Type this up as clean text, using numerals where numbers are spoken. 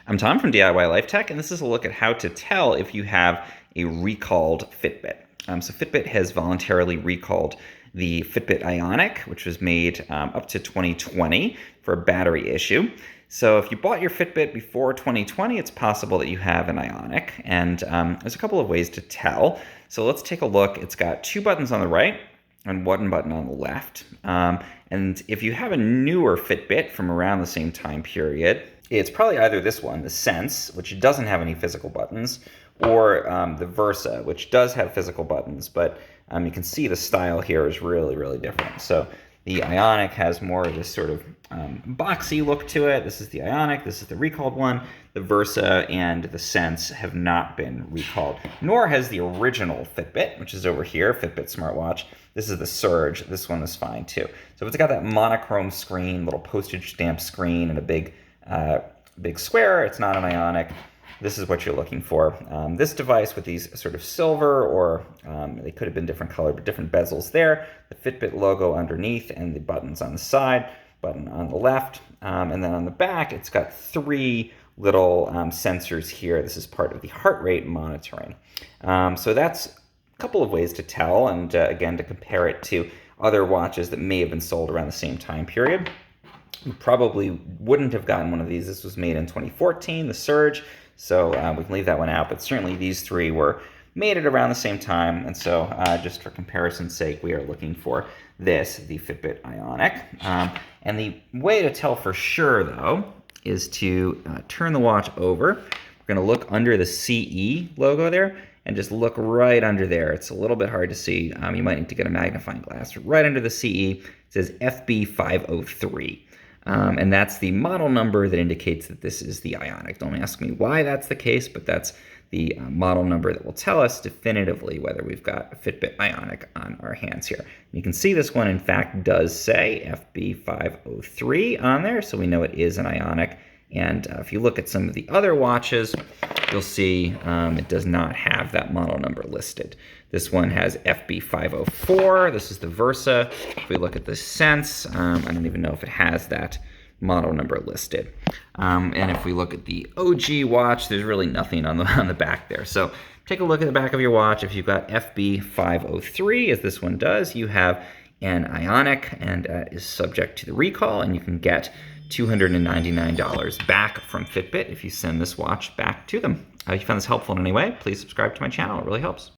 I'm Tom from DIY Life Tech, and this is a look at how to tell if you have a recalled Fitbit. So Fitbit has voluntarily recalled the Fitbit Ionic, which was made up to 2020 for a battery issue. So if you bought your Fitbit before 2020, it's possible that you have an Ionic, and there's a couple of ways to tell. So let's take a look. It's got two buttons on the right and one button on the left. And if you have a newer Fitbit from around the same time period, it's probably either this one, the Sense, which doesn't have any physical buttons, or the Versa, which does have physical buttons, but you can see the style here is really, really different. So the Ionic has more of this sort of boxy look to it. This is the Ionic, this is the recalled one. The Versa and the Sense have not been recalled, nor has the original Fitbit, which is over here, Fitbit smartwatch. This is the Surge. This one is fine too. So it's got that monochrome screen, little postage stamp screen, and a big square. It's not an Ionic. This is what you're looking for. This device with these sort of silver, or they could have been different color, but different bezels there, the Fitbit logo underneath, and the buttons on the side, button on the left, and then on the back, it's got three little sensors here. This is part of the heart rate monitoring. So that's a couple of ways to tell, and again, to compare it to other watches that may have been sold around the same time period. You probably wouldn't have gotten one of these. This was made in 2014, the Surge, so we can leave that one out, but certainly these three were made at around the same time, and so just for comparison's sake, we are looking for this, the Fitbit Ionic. And the way to tell for sure, though, is to turn the watch over. We're going to look under the CE logo there, and just look right under there. It's a little bit hard to see. You might need to get a magnifying glass. Right under the CE, it says FB503. And that's the model number that indicates that this is the Ionic. Don't ask me why that's the case, but that's the model number that will tell us definitively whether we've got a Fitbit Ionic on our hands here. You can see this one, in fact, does say FB503 on there, so we know it is an Ionic. And if you look at some of the other watches, you'll see it does not have that model number listed. This one has FB504. This is the Versa. If we look at the Sense, I don't even know if it has that model number listed. And if we look at the OG watch, there's really nothing on the back there. So take a look at the back of your watch. If you've got FB503, as this one does, you have an Ionic, and is subject to the recall, and you can get $299 back from Fitbit if you send this watch back to them. If you found this helpful in any way, please subscribe to my channel. It really helps.